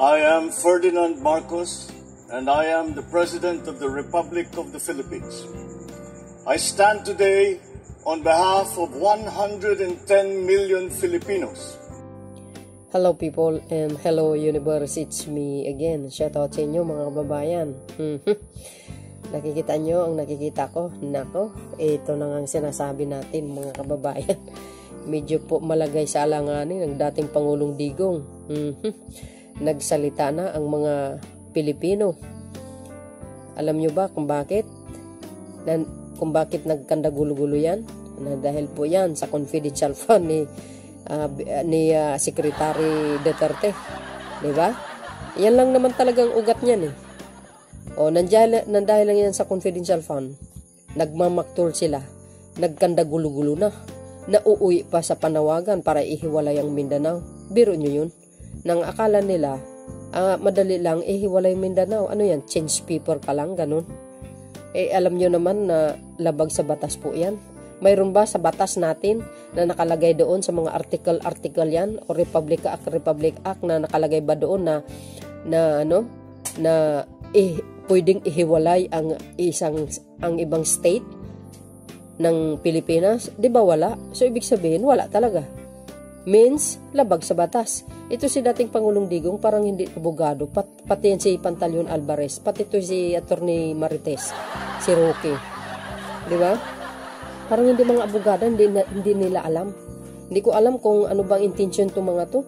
I am Ferdinand Marcos, and I am the President of the Republic of the Philippines. I stand today on behalf of 110 million Filipinos. Hello people and hello universe, it's me again. Shoutout sa inyo mga kababayan. Nakikita nyo ang nakikita ko? Nako, ito na ang sinasabi natin mga kababayan. Medyo po malagay sa alanganin ng dating Pangulong Digong. Nagsalita na ang mga Pilipino. Alam nyo ba kung bakit? Kung bakit nagkandagulo-gulo yan? Na dahil po yan sa confidential fund ni Secretary Duterte. Diba? Yan lang naman talagang ugat niyan eh. O, nandahil lang yan sa confidential fund. Nagmamaktol sila. Nagkandagulo-gulo na. Nauuwi pa sa panawagan para ihiwalay ang Mindanao. Biro nyo yun. Nang akala nila, madali lang ihiwalay Mindanao. Ano yan? Change paper ka lang, ganun. Alam nyo naman na labag sa batas po yan. Mayroon ba sa batas natin na nakalagay doon sa mga article yan o Republic Act na nakalagay ba doon na pwedeng ihiwalay ang ibang state ng Pilipinas? 'Di ba wala? So ibig sabihin wala talaga. Means labag sa batas. Ito si dating Pangulong Digong parang hindi abogado, pati yan si Pantaleon Alvarez, pati ito si Attorney Marites, si Roque. 'Di ba? Parang hindi mga abogado, hindi nila alam. Hindi ko alam kung ano bang intention to mga to.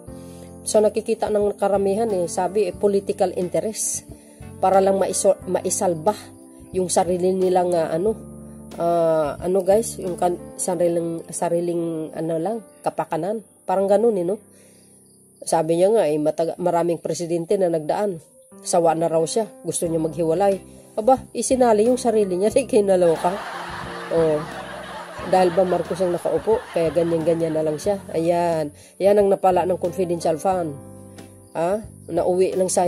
So nakikita ng karamihan sabi political interest para lang maisalba yung sarili nilang guys, yung sariling kapakanan. Parang ganun no. Sabi niya nga maraming presidente na nagdaan. Sawa na raw siya, gusto niya maghiwalay. Aba, isinali yung sarili niya, kinaloka. Dahil ba Marcos ang nakaupo, kaya ganyan-ganyan na lang siya. Ayan. Yan ang napala ng confidential fund. Nauwi lang sa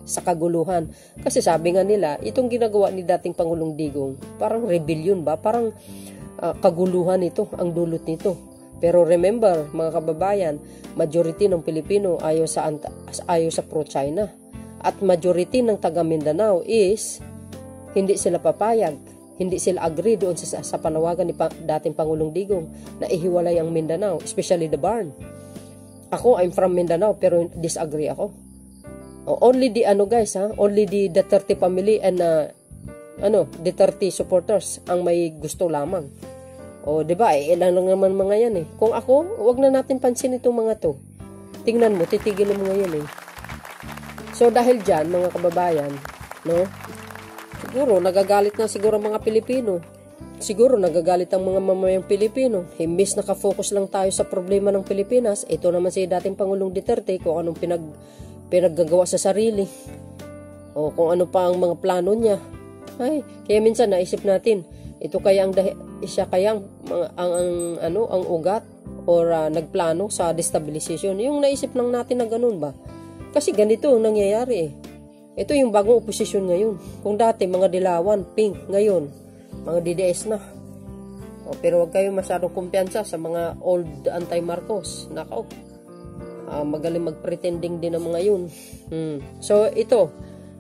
sa kaguluhan. Kasi sabi nga nila, itong ginagawa ni dating Pangulong Digong, parang rebellion ba? Parang kaguluhan ito, ang dulot nito. Pero remember, mga kababayan, majority ng Pilipino ayaw sa pro-China. At majority ng taga Mindanao is hindi sila papayag. Hindi sila agree doon sa panawagan ni dating Pangulong Digong na ihiwalay ang Mindanao, especially the Barn. Ako, I'm from Mindanao, pero disagree ako. Only the only the Duterte family and Duterte supporters ang may gusto lamang. Di ba? Ilan lang naman mga yan Kung ako, wag na natin pansin itong mga to. Tingnan mo, titigil mo yan So dahil diyan, mga kababayan, siguro nagagalit na mga Pilipino. Siguro nagagalit ang mga mamayang Pilipino. Imbes nakafocus lang tayo sa problema ng Pilipinas, ito naman si dating Pangulong Duterte kung anong pinaggagawa sa sarili. O kung ano pa ang mga plano niya. Kaya minsan naisip natin, ito kaya ang ugat or nagplano sa destabilization. Yung naisip lang natin na ganun ba? Kasi ganito ang nangyayari Ito yung bagong oposisyon ngayon. Kung dati mga dilawan, pink, ngayon mga DDS na. Pero wag kayo masyadong kumpiyansa sa mga old anti-Marcos. Nako. Magaling mag-pretending din ang mga yun. So ito,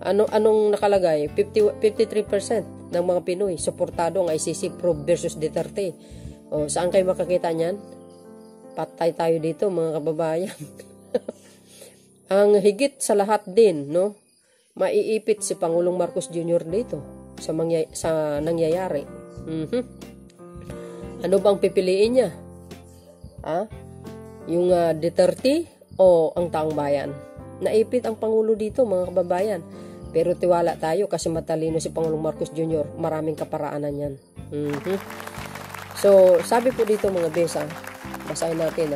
anong nakalagay? 53% ng mga Pinoy suportado ang ICC probe versus Duterte. Saan kayo makakita niyan? Patay tayo dito mga kababayan. Ang higit sa lahat din, maiipit si Pangulong Marcos Jr. dito sa nangyayari. Ano bang pipiliin niya? Yung Duterte o ang taong bayan? Naipit ang Pangulo dito mga kababayan. Pero tiwala tayo kasi matalino si Pangulong Marcos Jr. Maraming kaparaanan yan. So, sabi po dito mga besa, basahin natin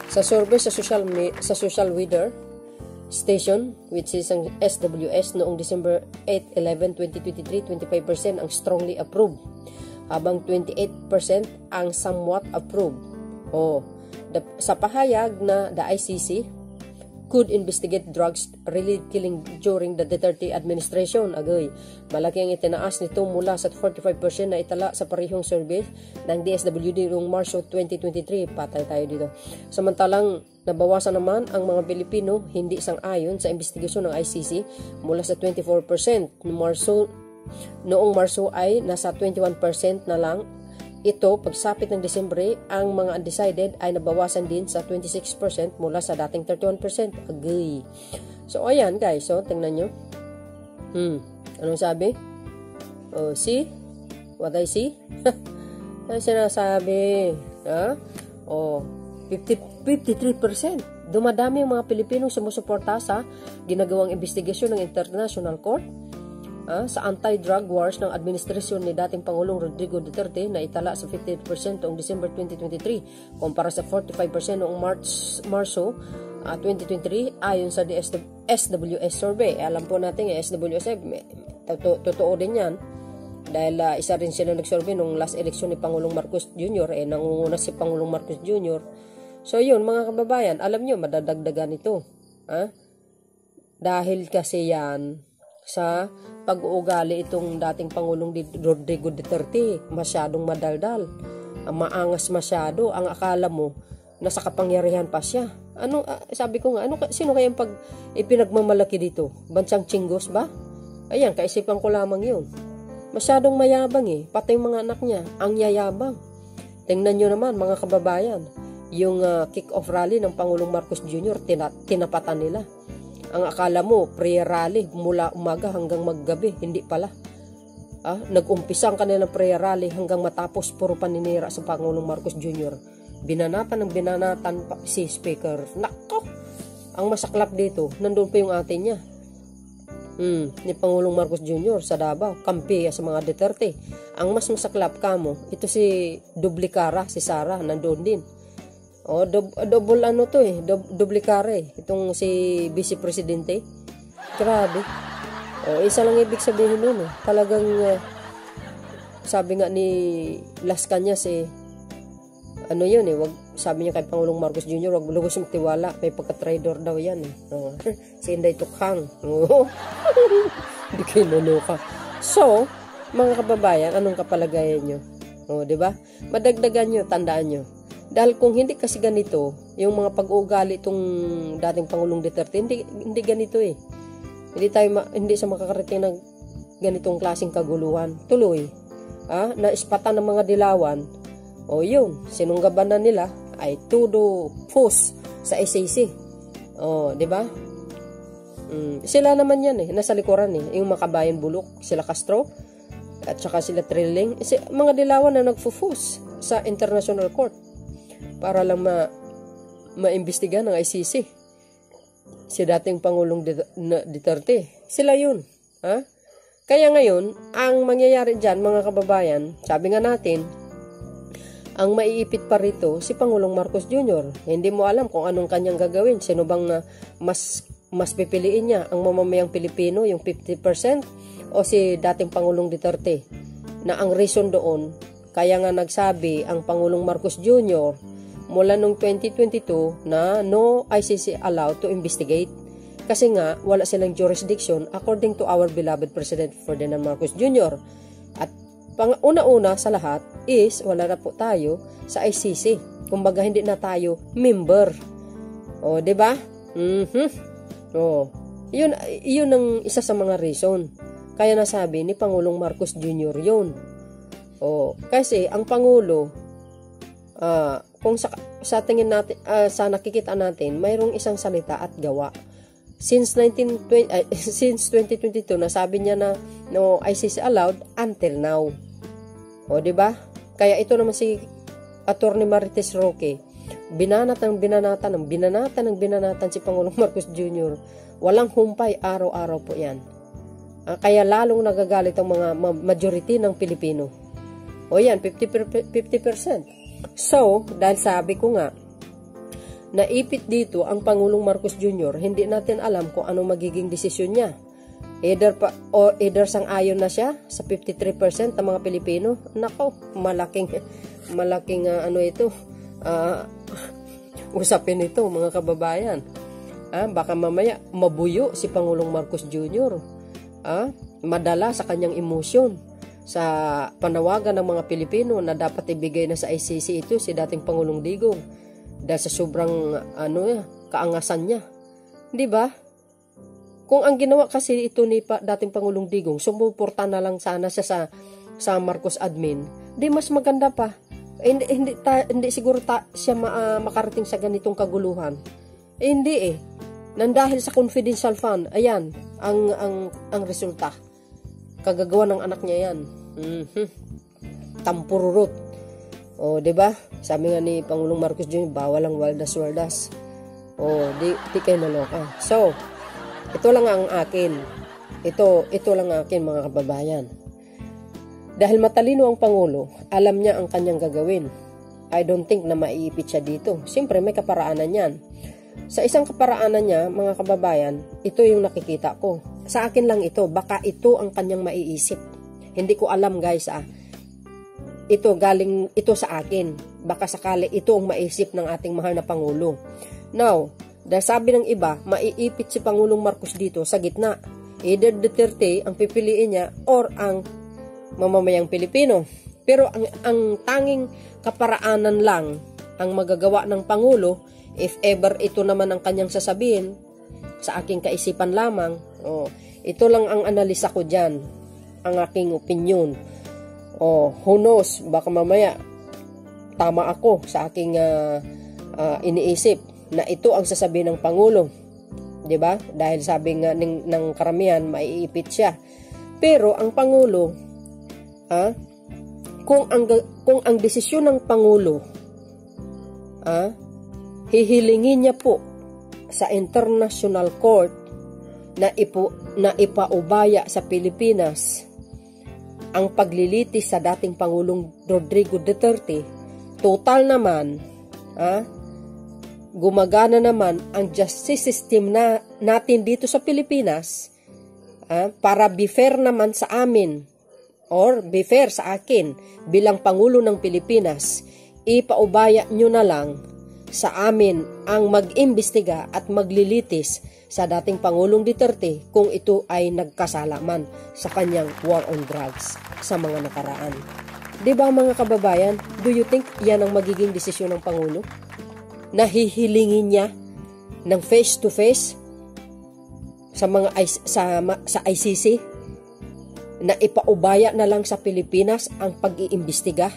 sa survey sa social weather station which is ang SWS noong December 8, 11, 2023, 25% ang strongly approved habang 28% ang somewhat approved. Sa pahayag na the ICC could investigate drugs related killing during the Duterte administration. Agoy, malaki ang itinaas nito mula sa 45% na itala sa parehong survey ng DSWD noong Marso 2023. Patay tayo dito. Samantalang nabawasan naman ang mga Pilipino hindi sang-ayon sa investigasyon ng ICC mula sa 24% noong Marso ay nasa 21% na lang. Ito, pagsapit ng Desembre, ang mga undecided ay nabawasan din sa 26% mula sa dating 31%. Agay. So, ayan guys. So, tingnan nyo. Anong sabi? Oh, see? What I see? Ano sinasabi? Ha? Oh, 53%. Dumadami ang mga Pilipinong sumusuporta sa ginagawang investigasyon ng International Court sa anti-drug wars ng administrasyon ni dating Pangulong Rodrigo Duterte na itala sa 58% noong December 2023 kumpara sa 45% noong Marso 2023 ayon sa SWS survey. Alam po natin yung SWS, totoo din yan dahil isa rin sila nag-survey nung last election ni Pangulong Marcos Jr. Nangunguna si Pangulong Marcos Jr. So yun mga kababayan, alam nyo madadagdagan ito. Dahil kasi yan sa pag-uugali itong dating Pangulong Rodrigo Duterte, masyadong madaldal, maangas masyado. Ang akala mo nasa kapangyarihan pa siya. Sabi ko nga, sino kayang ipinagmamalaki dito? Bansang Chinggos ba? Ayan, kaisipan ko lamang yun. Masyadong mayabang pati yung mga anak niya, ang yayabang. Tingnan nyo naman mga kababayan, yung kick-off rally ng Pangulong Marcos Jr. tinapatan nila. Ang akala mo, prayer rally mula umaga hanggang maggabi. Hindi pala. Nag-umpisa ang kanilang prayer rally hanggang matapos puro paninira sa Pangulong Marcos Jr. Binanatan ng binanatan si Speaker. Nako! Ang masaklap dito, nandun pa yung ate niya. Ni Pangulong Marcos Jr. sa Davao. Kampi sa mga Duterte. Ang mas masaklap kamo, ito si Dublicara, si Sara, nandun din. Double duplikare. Itong si Vice Presidente. Grabe. Isa lang ibig sabihin nun. Talagang, sabi nga ni Las Cañas wag, sabi niya kay Pangulong Marcos Jr., wag lubos magtiwala. May pagka-trader daw yan Si Inday Tukhang. Hindi kinunuka. So, mga kababayan, anong kapalagayan nyo? Diba? Madagdagan nyo, tandaan nyo. Dahil kung hindi kasi ganito, yung mga pag-uugali itong dating Pangulong Duterte, hindi ganito Hindi sa makakarating ng ganitong klaseng kaguluhan. Tuloy, naispatan ng mga dilawan, yun, sinunggaban na nila ay todo post sa ICC. Diba? Sila naman yan nasa likuran yung Makabayan Bulok, sila Castro, at saka sila Trilling, mga dilawan na nagfufus sa International Court para lang maimbestiga ng ICC si dating Pangulong Duterte. Sila yun. Kaya ngayon, ang mangyayari dyan, mga kababayan, sabi nga natin, ang maiipit pa rito si Pangulong Marcos Jr. Hindi mo alam kung anong kanyang gagawin. Sino bang mas pipiliin niya? Ang mamamayang Pilipino, yung 50%, o si dating Pangulong Duterte? Na ang reason doon, kaya nga nagsabi ang Pangulong Marcos Jr. mula noong 2022 na no ICC allowed to investigate. Kasi nga, wala silang jurisdiction according to our beloved President Ferdinand Marcos Jr. At una-una sa lahat is, wala na po tayo sa ICC. Kumbaga, hindi na tayo member. Diba? Yun ang isa sa mga reason. Kaya nasabi ni Pangulong Marcos Jr. yun. Kasi ang Pangulo, kung sa tingin natin, sa nakikita natin, mayroong isang salita at gawa. Since 2022, nasabi niya na no ICC allowed until now. Diba? Kaya ito naman si Attorney Marites Roque, binanatan si Pangulong Marcos Jr. Walang humpay, araw-araw po yan. Kaya lalong nagagalit ang mga majority ng Pilipino. Yan, 50%. So, dahil sabi ko nga, naipit dito ang Pangulong Marcos Jr., hindi natin alam kung anong magiging desisyon niya. Either sang-ayon na siya sa 53% ng mga Pilipino. Nako, malaking usapin ito, mga kababayan. Baka mamaya mabuyo si Pangulong Marcos Jr. Madala sa kanyang emosyon sa panawagan ng mga Pilipino na dapat ibigay na sa ICC ito si dating Pangulong Digong dahil sa sobrang kaangasan niya. 'Di ba? Kung ang ginawa kasi ito ni dating Pangulong Digong, sumuporta na lang sana siya sa Marcos admin, di mas maganda pa. Hindi siguro siya makarating sa ganitong kaguluhan. Hindi Nandahil sa confidential fund, ayan, ang resulta. Kagagawa ng anak niya yan. Tampururot. Di ba? Sabi nga ni Pangulong Marcos Jr., bawal ang waldas-waldas. Di kayo naloka. So, ito lang ang akin. Ito lang ang akin, mga kababayan. Dahil matalino ang Pangulo, alam niya ang kanyang gagawin. I don't think na maiipit siya dito. Siyempre, may kaparaanan yan. Sa isang kaparaanan niya, mga kababayan, ito yung nakikita ko. Sa akin lang ito, baka ito ang kanyang maiisip. Hindi ko alam, guys. Ito galing ito sa akin. Baka sakali ito ang maisip ng ating mahal na Pangulo. Now, dahil sabi ng iba, maiipit si Pangulong Marcos dito sa gitna. Either Duterte ang pipiliin niya or ang mamamayang Pilipino. Pero ang tanging kaparaanan lang ang magagawa ng Pangulo, if ever ito naman ang kanyang sasabihin, sa aking kaisipan lamang, ito lang ang analisa ko dyan, ang aking opinion. Who knows, baka mamaya tama ako sa aking iniisip na ito ang sasabihin ng Pangulo. 'Di ba? Dahil sabi nga ng karamihan, maiipit siya. Pero ang Pangulo, kung ang desisyon ng Pangulo, hihilingin niya po sa International Court na ipaubaya sa Pilipinas ang paglilitis sa dating Pangulong Rodrigo Duterte, total naman, gumagana naman ang justice system natin dito sa Pilipinas, para be fair naman sa amin, or be fair sa akin bilang Pangulo ng Pilipinas, ipaubaya nyo na lang sa amin ang mag-imbestiga at maglilitis sa dating Pangulong Duterte kung ito ay nagkasala man sa kanyang war on drugs sa mga nakaraan. Diba mga kababayan, do you think yan ang magiging desisyon ng Pangulo? Nahihilingin niya ng face to face sa ICC na ipaubaya na lang sa Pilipinas ang pag-iimbestiga?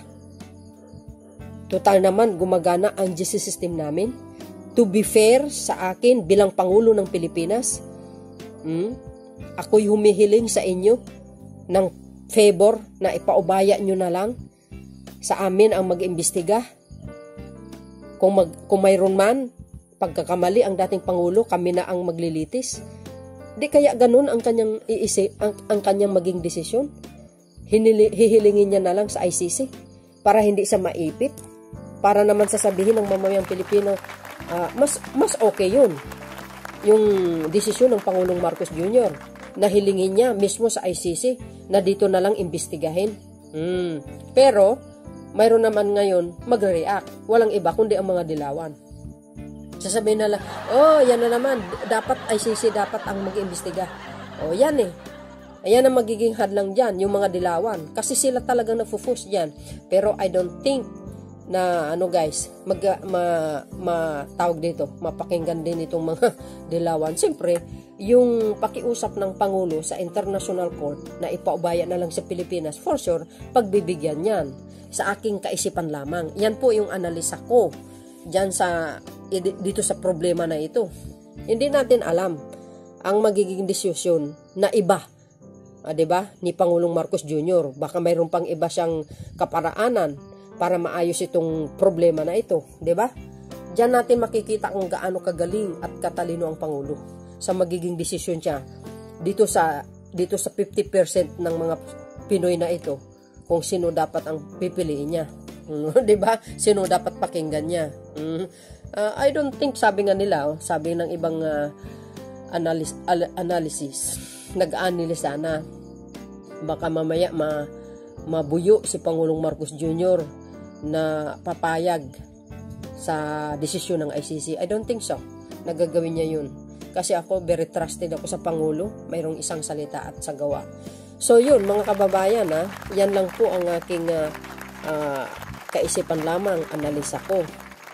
Total naman gumagana ang justice system namin. To be fair sa akin bilang Pangulo ng Pilipinas, ako'y humihiling sa inyo ng favor na ipaubaya nyo na lang sa amin ang mag-imbestiga. Kung mayroon man pagkakamali ang dating Pangulo, kami na ang maglilitis. Di kaya ganun ang kanyang iisip, ang kanyang maging desisyon? Hihilingin niya na lang sa ICC para hindi siya maipit, para naman sasabihin ng mamayang Pilipino, mas okay yun, yung desisyon ng Pangulong Marcos Jr. na hilingin niya mismo sa ICC na dito na lang imbestigahin. Pero mayroon naman ngayon magre-react, walang iba kundi ang mga dilawan. Sasabihin na lang, yan na naman, dapat ICC dapat ang mag-imbestiga. Yan ayan ang magiging hadlang dyan, yung mga dilawan, kasi sila talagang nagfo-force dyan. Pero I don't think na guys, tawag dito, mapakinggan din itong mga dilawan. Siyempre, yung pakiusap ng Pangulo sa International Court na ipaubaya na lang sa Pilipinas, for sure, pagbibigyan yan. Sa aking kaisipan lamang. Yan po yung analisa ko dyan dito sa problema na ito. Hindi natin alam ang magiging desisyon na iba, diba, ni Pangulong Marcos Jr. Baka mayroon pang iba siyang kaparaanan para maayos itong problema na ito, diba? Diyan natin makikita kung gaano kagaling at katalino ang Pangulo sa magiging desisyon siya dito sa 50% ng mga Pinoy na ito, kung sino dapat ang pipiliin niya. Diba? Sino dapat pakinggan niya. I don't think, sabi nga nila, sabi ng ibang analysis, nag-analisa na baka mamaya mabuyo si Pangulong Marcos Jr. na papayag sa desisyon ng ICC. I don't think so. Nagagawin niya yun. Kasi ako, very trusted ako sa Pangulo. Mayroong isang salita at sa gawa. So yun, mga kababayan, yan lang po ang aking kaisipan lamang, analisa ko.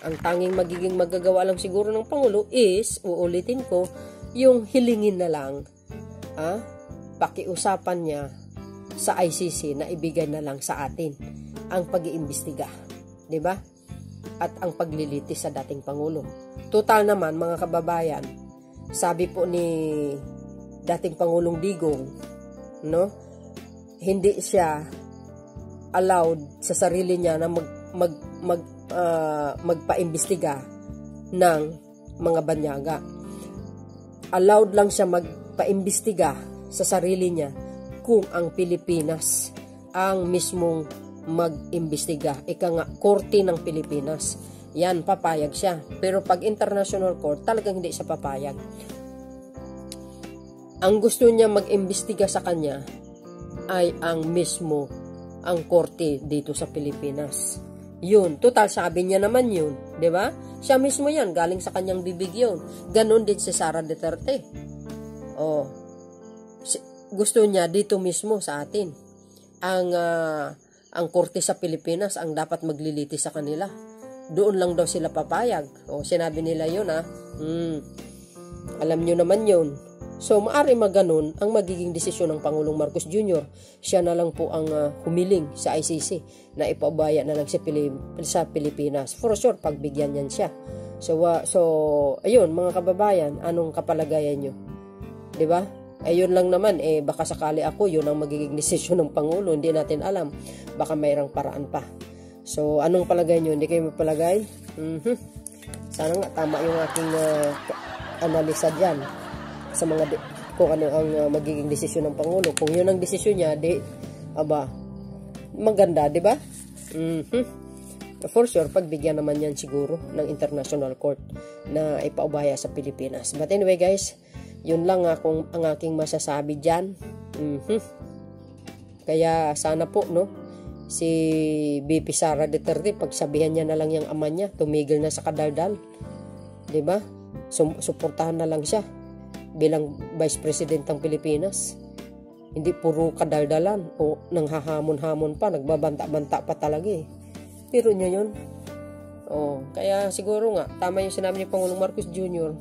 Ang tanging magiging magagawa lang siguro ng Pangulo is, uulitin ko, yung hilingin na lang, pakiusapan niya sa ICC na ibigay na lang sa atin ang pag-iimbestiga, di ba? At ang paglilitis sa dating Pangulo. Total naman, mga kababayan, sabi po ni dating Pangulong Digong, no? Hindi siya allowed sa sarili niya na magpaimbestiga ng mga banyaga. Allowed lang siya magpaimbestiga sa sarili niya kung ang Pilipinas ang mismong mag-imbestiga. Ika nga, korte ng Pilipinas. Yan, papayag siya. Pero pag international court, talagang hindi siya papayag. Ang gusto niya mag-imbestiga sa kanya ay ang mismo ang korte dito sa Pilipinas. Yun, total sabi niya naman yun, 'di ba? Siya mismo 'yan, galing sa kanyang bibig 'yon. Ganon din si Sara Duterte. Oh. Gusto niya dito mismo sa atin. Ang korte sa Pilipinas ang dapat maglilitis sa kanila. Doon lang daw sila papayag. Oh, sinabi nila 'yon Alam niyo naman 'yon. So, maari maganon ang magiging desisyon ng Pangulong Marcos Jr. Siya na lang po ang humiling sa ICC na ipaubaya na lang sa Pilipinas. For sure, pagbigyan yan siya. So ayun, mga kababayan, anong kapalagayan nyo? Diba? Ayun lang naman, baka sakali ako, yun ang magiging desisyon ng Pangulo. Hindi natin alam. Baka mayroong paraan pa. So, anong palagay nyo? Hindi kayo mapalagay? Sana nga, tama yung aking analisa dyan sa mga kung ano ang magiging desisyon ng Pangulo. Kung yun ang desisyon niya, maganda, di ba? For sure, pagbigyan naman yan siguro ng International Court na ipaubaya sa Pilipinas. But anyway, guys, yun lang ang aking masasabi dyan. Kaya sana po, no, si BP Sara Duterte, pagsabihan niya na lang yung ama niya, tumigil na sa kadaldal. Di ba? Suportahan na lang siya bilang Vice President ng Pilipinas. Hindi puro kadaldalan o nanghahamon-hamon pa, nagbabanta-banta pa talaga Pero niya yun. Kaya siguro nga, tama yung sinabi ni Pangulong Marcos Jr.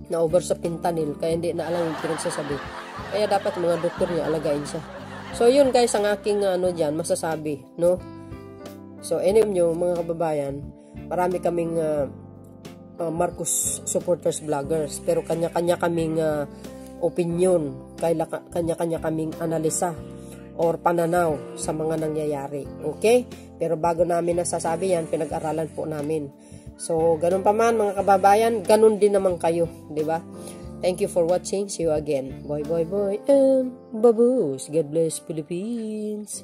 na over sa fentanyl, kaya hindi na alam yung pinagsasabi. Kaya dapat mga doktor niya alagain siya. So yun guys, ang aking dyan, masasabi, no? So anyway nyo, mga kababayan, marami kaming Marcos supporters vloggers, pero kanya-kanya kaming opinion, kanya-kanya kaming analisa or pananaw sa mga nangyayari. Okay? Pero bago namin nasasabi yan, pinag-aralan po namin. So, ganun pa man mga kababayan, ganun din naman kayo, di ba? Thank you for watching. See you again. Bye, bye, bye, and baboos. God bless Philippines.